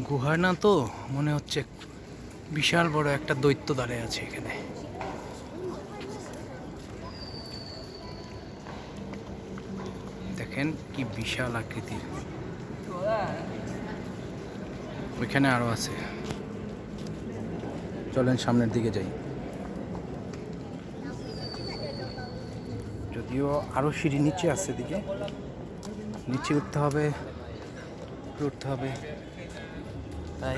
গুহা না তো মনে হচ্ছে বিশাল বড় একটা দৈত্য দাঁড়িয়ে আছে এখানে। দেখেন কি বিশাল আকৃতির, ওইখানে আরো আছে। চলেন সামনের দিকে যাই। যদিও আরো সিঁড়ি নিচে আছে, দিকে নিচে উঠতে হবে তাই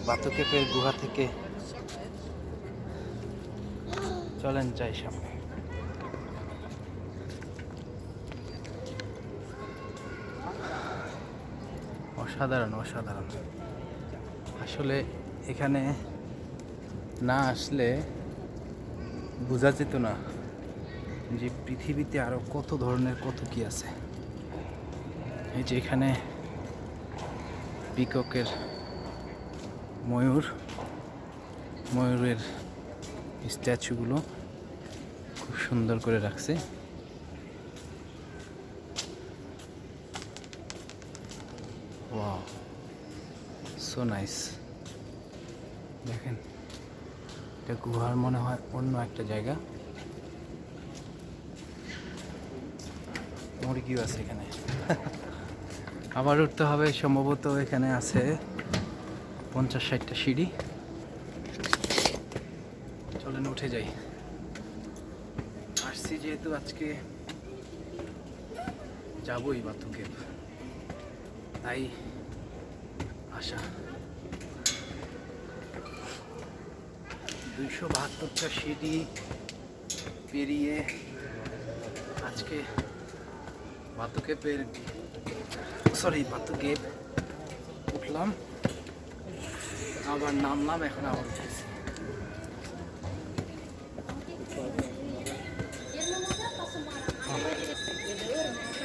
বাতু কেপের গুহা থেকে চলেন যাই সামনে। অসাধারণ অসাধারণ, আসলে এখানে না আসলে বোঝা যেত না যে পৃথিবীতে আরো কত ধরনের কত কি আছে। এই যে এখানে পিককের ময়ূরের স্ট্যাচুগুলো খুব সুন্দর করে রাখছে। Wow, so nice. দেখেন এটা গুহার মনে হয় অন্য একটা জায়গা। মুরগিও আছে এখানে। আবার উঠতে হবে সম্ভবত। এখানে আছে 50-60টা সিঁড়ি। চলেন উঠে যাই। আসছি যেহেতু আজকে যাবই বাতু কেভ, তাই আসা। 272টা সিঁড়ি পেরিয়ে আজকে বাতু কেভ উঠলাম, আবার নামলাম, এখন আবার উঠেছি।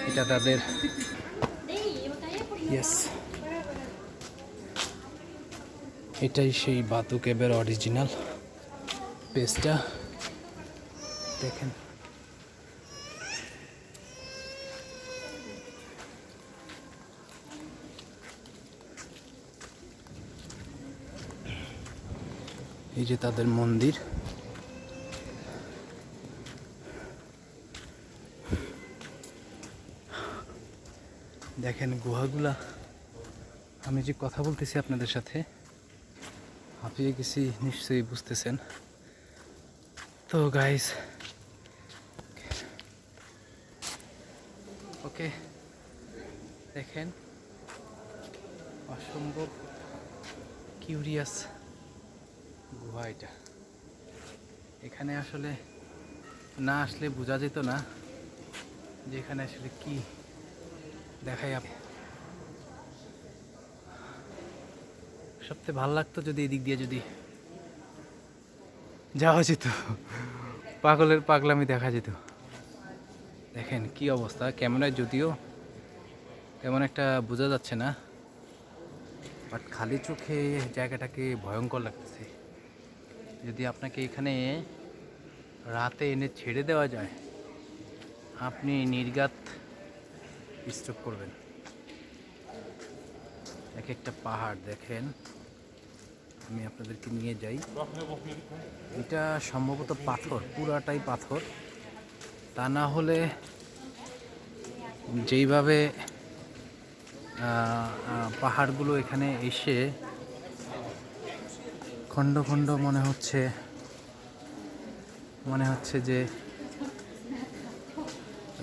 এটা তাদের এটাই সেই বাতু কেভের অরিজিনাল পেজটা। দেখেন এই যে তাদের মন্দির। দেখেন গুহাগুলা, আমি যে কথা বলতেছি আপনাদের সাথে হাঁপিয়ে গেছি, নিশ্চয়ই বুঝতেছেন। তো গাইস, ওকে, দেখেন অসম্ভব কিউরিয়াস গুহা এটা। এখানে আসলে না আসলে বোঝা যেত না যে এখানে আসলে কি দেখাই। সবথেকে ভালো লাগতো যদি এদিক দিয়ে যদি যাওয়া যেত, পাগলামি দেখা যেত। দেখেন কি অবস্থা, ক্যামেরায় যদিও তেমন একটা বোঝা যাচ্ছে না, বাট খালি চোখে জায়গাটাকে ভয়ঙ্কর লাগতেছে। যদি আপনাকে এখানে রাতে এনে ছেড়ে দেওয়া যায়, আপনি নির্ঘাত স্ট্রোক করবেন। এক একটা পাহাড় দেখেন, আমি আপনাদেরকে নিয়ে যাই। এটা সম্ভবত পাথর, পুরাটাই পাথর। তা না হলে যেইভাবে পাহাড়গুলো এখানে এসে খণ্ড খণ্ড মনে হচ্ছে যে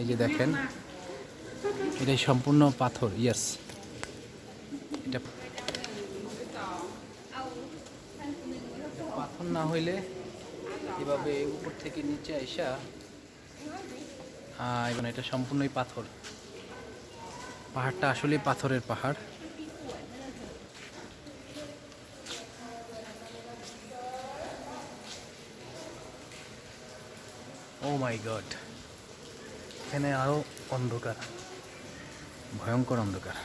এই যে দেখেন এটাই সম্পূর্ণ পাথর। ইয়েস, এটা পাথর না হইলে এভাবে উপর থেকে নিচে আইসা, এবং এটা সম্পূর্ণই পাথর। পাহাড়টা আসলেই পাথরের পাহাড়। ও মাই গড, এখানে আরো অন্ধকার, ভয়ঙ্কর অন্ধকার।